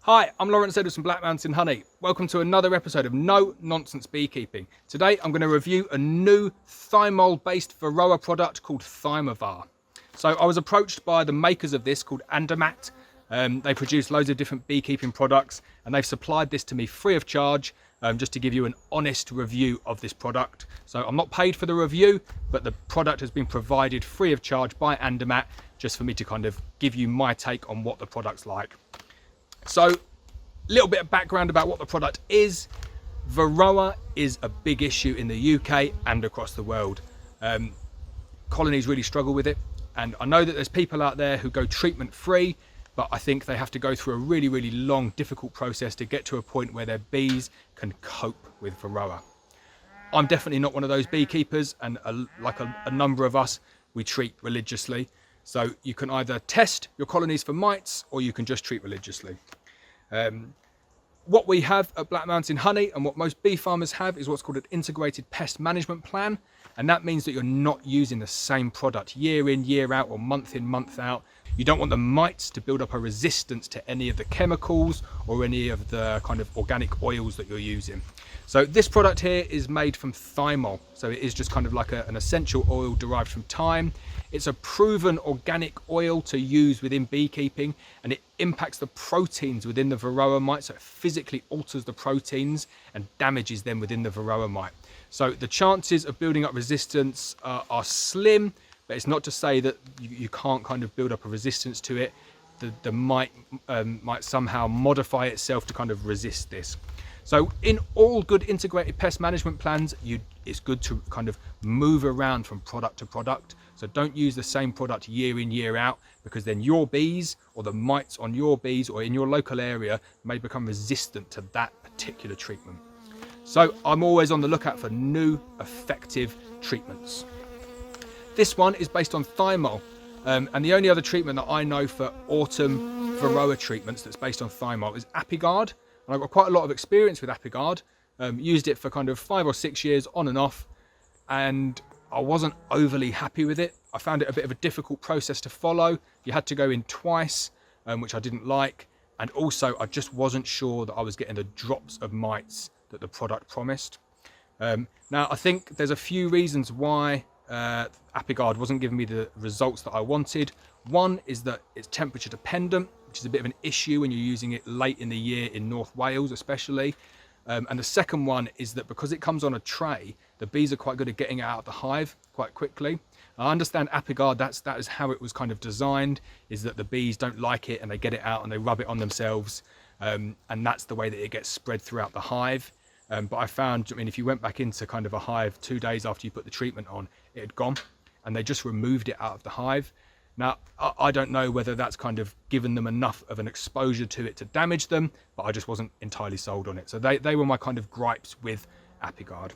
Hi, I'm Lawrence Edwards from Black Mountain Honey. Welcome to another episode of No Nonsense Beekeeping. Today I'm going to review a new thymol based Varroa product called Thymovar. So I was approached by the makers of this called Andermatt. They produce loads of different beekeeping products and they've supplied this to me free of charge just to give you an honest review of this product. So I'm not paid for the review, but the product has been provided free of charge by Andermatt just for me to kind of give you my take on what the product's like. So, a little bit of background about what the product is. Varroa is a big issue in the UK and across the world. Colonies really struggle with it, and I know that there's people out there who go treatment free, but I think they have to go through a really long, difficult process to get to a point where their bees can cope with Varroa. I'm definitely not one of those beekeepers, and like a number of us, we treat religiously. So you can either test your colonies for mites or you can just treat religiously. What we have at Black Mountain Honey and what most bee farmers have is what's called an integrated pest management plan. And that means that you're not using the same product year in, year out, or month in, month out. You don't want the mites to build up a resistance to any of the chemicals or any of the kind of organic oils that you're using. So this product here is made from thymol. So it is just kind of like an essential oil derived from thyme. It's a proven organic oil to use within beekeeping, and it impacts the proteins within the Varroa mite. So it physically alters the proteins and damages them within the Varroa mite. So the chances of building up resistance are slim, but it's not to say that you can't kind of build up a resistance to it. The mite might somehow modify itself to kind of resist this. So in all good integrated pest management plans, it's good to kind of move around from product to product. So don't use the same product year in, year out, because then your bees or the mites on your bees or in your local area may become resistant to that particular treatment. So I'm always on the lookout for new effective treatments. This one is based on thymol, and the only other treatment that I know for autumn Varroa treatments that's based on thymol is Apiguard. And I've got quite a lot of experience with Apiguard. Used it for kind of 5 or 6 years on and off, and I wasn't overly happy with it. I found it a bit of a difficult process to follow. You had to go in twice, which I didn't like. And also I just wasn't sure that I was getting the drops of mites that the product promised. Now I think there's a few reasons why Apiguard wasn't giving me the results that I wanted. One is that it's temperature dependent, which is a bit of an issue when you're using it late in the year in North Wales especially. And the second one is that because it comes on a tray, the bees are quite good at getting it out of the hive quite quickly. I understand Apiguard, that is how it was kind of designed, is that the bees don't like it and they get it out and they rub it on themselves. And that's the way that it gets spread throughout the hive. But I found, I mean, if you went back into kind of a hive 2 days after you put the treatment on, it had gone and they just removed it out of the hive. Now, I don't know whether that's kind of given them enough of an exposure to it to damage them, but I just wasn't entirely sold on it. So they were my kind of gripes with Apiguard.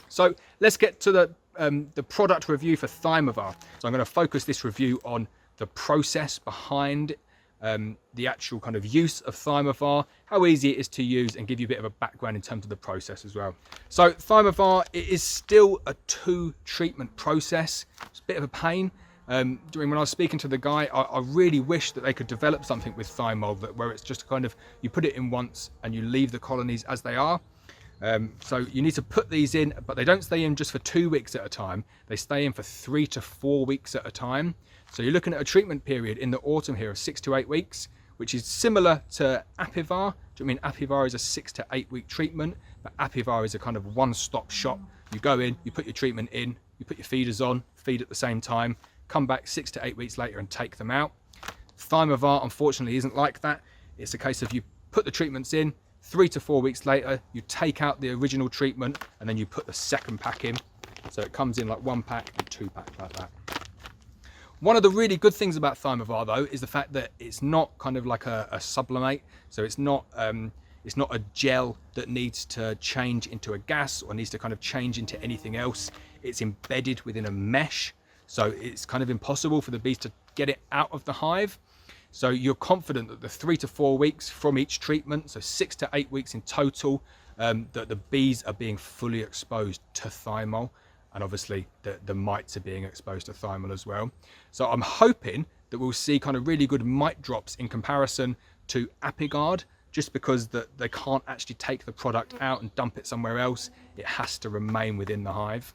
So let's get to the product review for Thymovar. So I'm going to focus this review on the process behind the actual kind of use of Thymovar, how easy it is to use, and give you a bit of a background in terms of the process as well. So Thymovar, it is still a 2-treatment process. It's a bit of a pain. When I was speaking to the guy, I really wish that they could develop something with thymol where it's just kind of, you put it in once and you leave the colonies as they are. So you need to put these in, but they don't stay in just for 2 weeks at a time. They stay in for 3 to 4 weeks at a time. So you're looking at a treatment period in the autumn here of 6 to 8 weeks, which is similar to Apiguard. Apiguard is a 6 to 8 week treatment, but Apiguard is a kind of one-stop shop. You go in, you put your treatment in, you put your feeders on, feed at the same time, come back 6 to 8 weeks later and take them out. Thymovar, unfortunately, isn't like that. It's a case of you put the treatments in, 3 to 4 weeks later, you take out the original treatment and then you put the second pack in. So it comes in like 1 pack and 2 pack like that. One of the really good things about Thymovar though is the fact that it's not kind of like a sublimate. So it's not a gel that needs to change into a gas or needs to kind of change into anything else. It's embedded within a mesh. So it's kind of impossible for the bees to get it out of the hive. So you're confident that the 3 to 4 weeks from each treatment, so 6 to 8 weeks in total, that the bees are being fully exposed to thymol. And obviously the mites are being exposed to thymol as well. So I'm hoping that we'll see kind of really good mite drops in comparison to Apiguard. just because they can't actually take the product out and dump it somewhere else. It has to remain within the hive.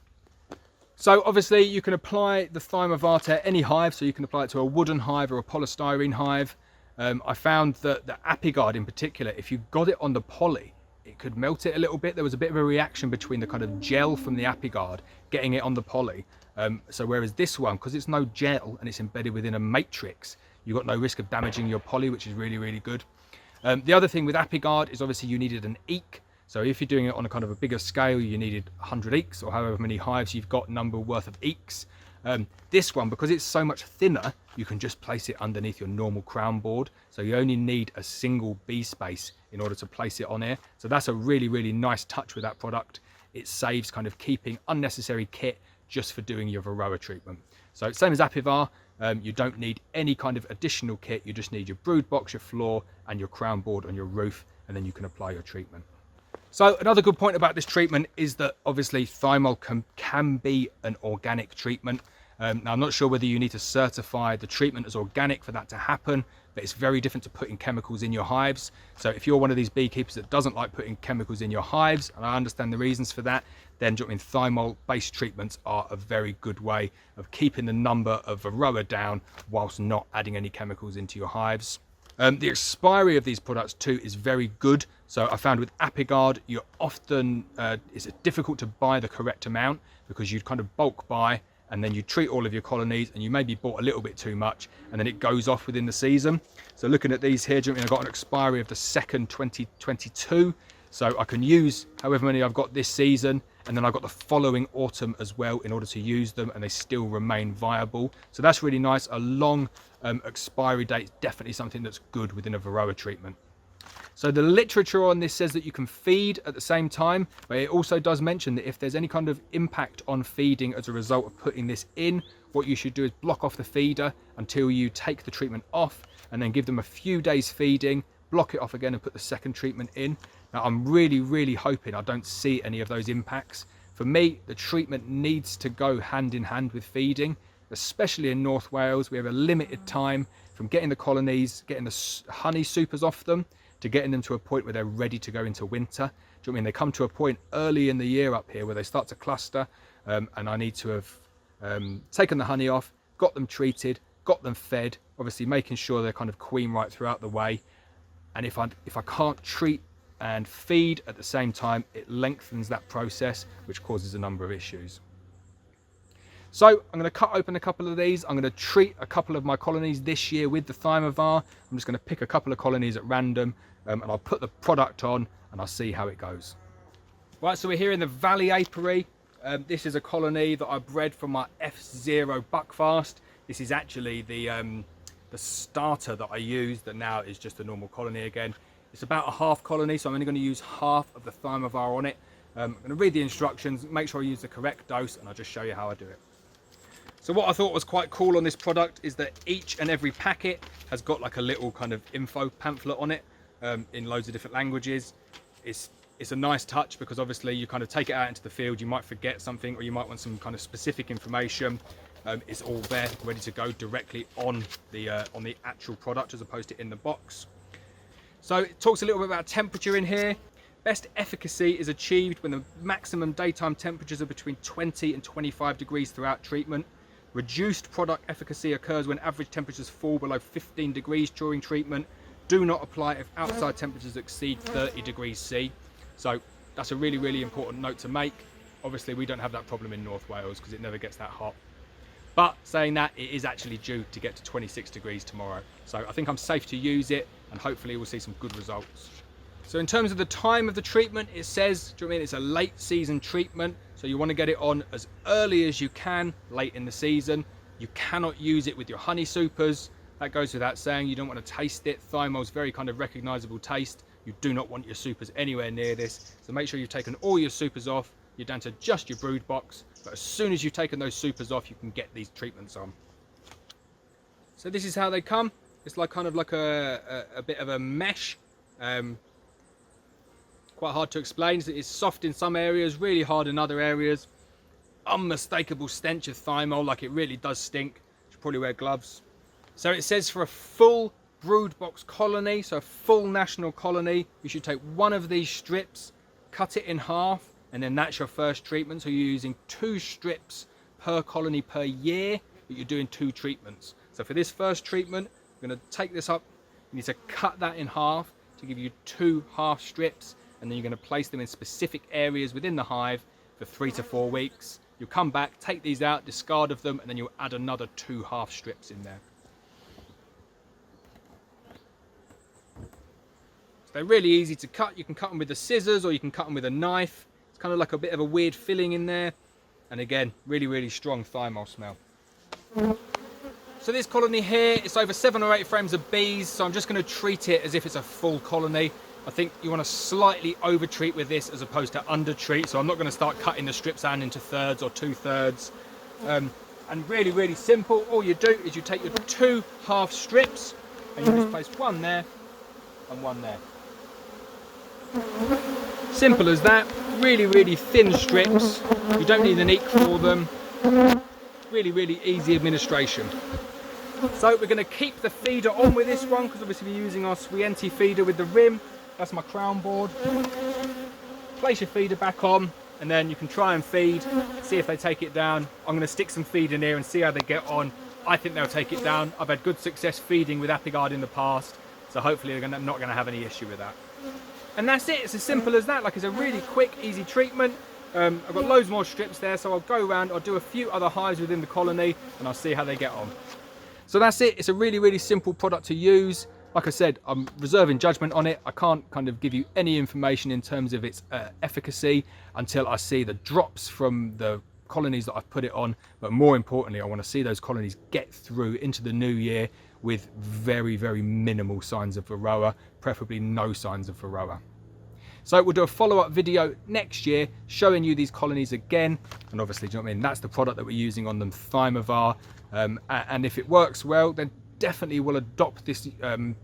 So obviously you can apply the Thymovar to any hive, so you can apply it to a wooden hive or a polystyrene hive. I found that the Apiguard in particular, if you got it on the poly, it could melt it a little bit. There was a bit of a reaction between the kind of gel from the Apiguard getting it on the poly. So whereas this one, because it's no gel and it's embedded within a matrix, you've got no risk of damaging your poly, which is really, really good. The other thing with Apiguard is obviously you needed an eek. So if you're doing it on a kind of a bigger scale, you needed 100 eeks or however many hives you've got number worth of eeks. This one, because it's so much thinner, you can just place it underneath your normal crown board. So you only need a single bee space in order to place it on here. So that's a really, really nice touch with that product. It saves kind of keeping unnecessary kit just for doing your Varroa treatment. So same as Apiguard, you don't need any kind of additional kit. You just need your brood box, your floor, and your crown board on your roof, and then you can apply your treatment. So another good point about this treatment is that obviously thymol can be an organic treatment. Now I'm not sure whether you need to certify the treatment as organic for that to happen, but it's very different to putting chemicals in your hives. So if you're one of these beekeepers that doesn't like putting chemicals in your hives, and I understand the reasons for that, then thymol based treatments are a very good way of keeping the number of Varroa down whilst not adding any chemicals into your hives. The expiry of these products too is very good. So I found with Apiguard, you're often, it's difficult to buy the correct amount because you'd kind of bulk buy and then you treat all of your colonies and you maybe bought a little bit too much and then it goes off within the season. So looking at these here, I've got an expiry of the 2nd, 2022. So I can use however many I've got this season, and then I've got the following autumn as well in order to use them, and they still remain viable. So that's really nice. A long expiry date is definitely something that's good within a Varroa treatment. So the literature on this says that you can feed at the same time, but it also does mention that if there's any kind of impact on feeding as a result of putting this in, what you should do is block off the feeder until you take the treatment off, and then give them a few days feeding, block it off again and put the second treatment in. Now I'm really, really hoping I don't see any of those impacts. For me, the treatment needs to go hand in hand with feeding, especially in North Wales. We have a limited time from getting the colonies, getting the honey supers off them, to getting them to a point where they're ready to go into winter. Do you know what I mean? They come to a point early in the year up here where they start to cluster, and I need to have taken the honey off, got them treated, got them fed, obviously making sure they're kind of queen right throughout the way. And if I can't treat and feed at the same time, it lengthens that process, which causes a number of issues. So I'm going to cut open a couple of these. I'm going to treat a couple of my colonies this year with the Thymovar. I'm just going to pick a couple of colonies at random, and I'll put the product on and I'll see how it goes. Right, so we're here in the Valley Apiary. This is a colony that I bred from my F0 Buckfast. This is actually the starter that I used that now is just a normal colony again. It's about a half colony, so I'm only going to use half of the Thymovar on it. I'm going to read the instructions, make sure I use the correct dose, and I'll just show you how I do it. So what I thought was quite cool on this product is that each and every packet has got like a little kind of info pamphlet on it in loads of different languages. It's a nice touch because obviously you kind of take it out into the field, you might forget something or you might want some kind of specific information. It's all there ready to go directly on the actual product as opposed to in the box. So it talks a little bit about temperature in here. Best efficacy is achieved when the maximum daytime temperatures are between 20 and 25 degrees throughout treatment. Reduced product efficacy occurs when average temperatures fall below 15 degrees during treatment. Do not apply if outside temperatures exceed 30 degrees C. So that's a really, really important note to make. Obviously we don't have that problem in North Wales because it never gets that hot. But saying that, it is actually due to get to 26 degrees tomorrow. So I think I'm safe to use it and hopefully we'll see some good results. So in terms of the time of the treatment, it says, do you know what I mean, it's a late season treatment. So you want to get it on as early as you can, late in the season. You cannot use it with your honey supers. That goes without saying. You don't want to taste it. Thymol's very kind of recognizable taste. You do not want your supers anywhere near this. So make sure you've taken all your supers off. You're down to just your brood box. But as soon as you've taken those supers off, you can get these treatments on. So this is how they come. It's like kind of like a bit of a mesh. Quite hard to explain. It's soft in some areas, really hard in other areas. Unmistakable stench of thymol, like it really does stink. Should probably wear gloves. So it says for a full brood box colony, so a full national colony, you should take one of these strips, cut it in half, and then that's your first treatment. So you're using 2 strips per colony per year, but you're doing 2 treatments. So for this first treatment, I'm going to take this up, you need to cut that in half to give you 2 half strips, and then you're going to place them in specific areas within the hive for 3 to 4 weeks. You'll come back, take these out, discard of them, and then you'll add another 2 half strips in there. So they're really easy to cut. You can cut them with the scissors or you can cut them with a knife. It's kind of like a bit of a weird filling in there. And again, really, really strong thymol smell. So this colony here, it's over 7 or 8 frames of bees. So I'm just going to treat it as if it's a full colony. I think you want to slightly over treat with this as opposed to under treat. So I'm not going to start cutting the strips down into thirds or 2/3. And really, really simple. All you do is you take your 2 half strips and you just place one there and one there. Simple as that. Really, really thin strips. You don't need an eek for them. Really, really easy administration. So we're going to keep the feeder on with this one because obviously we're using our Swienti feeder with the rim. That's my crown board. Place your feeder back on and then you can try and feed, see if they take it down. I'm going to stick some feed in here and see how they get on. I think they'll take it down. I've had good success feeding with Apiguard in the past, so hopefully they're not going to have any issue with that. And that's it. It's as simple as that. Like, it's a really quick, easy treatment. I've got loads more strips there, so I'll go around, I'll do a few other hives within the colony and I'll see how they get on. So that's it. It's a really, really simple product to use. Like I said, I'm reserving judgment on it. I can't kind of give you any information in terms of its efficacy until I see the drops from the colonies that I've put it on. But more importantly, I want to see those colonies get through into the new year with very, very minimal signs of Varroa, preferably no signs of Varroa. So we'll do a follow-up video next year showing you these colonies again. And obviously, do you know what I mean? That's the product that we're using on them, Thymovar. And if it works well, then definitely will adopt this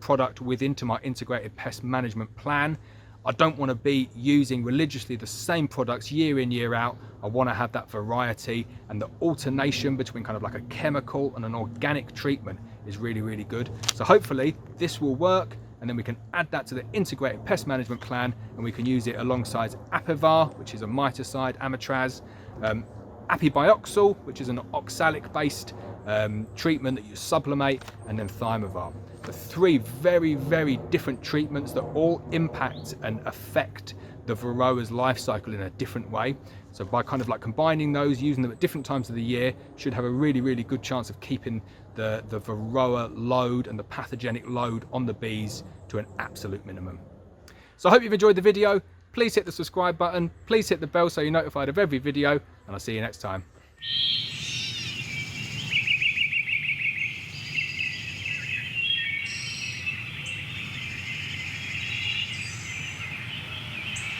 product into my integrated pest management plan. I don't want to be using religiously the same products year in, year out. I want to have that variety, and the alternation between kind of like a chemical and an organic treatment is really, really good. So hopefully this will work, and then we can add that to the integrated pest management plan, and we can use it alongside Apiguard, which is a miticide, amitraz, Apibioxal, which is an oxalic based treatment that you sublimate, and then Thymovar. The 3 very, very different treatments that all impact and affect the Varroa's life cycle in a different way. So by kind of like combining those, using them at different times of the year, should have a really, really good chance of keeping the Varroa load and the pathogenic load on the bees to an absolute minimum. So I hope you've enjoyed the video. Please hit the subscribe button. Please hit the bell so you're notified of every video, and I'll see you next time.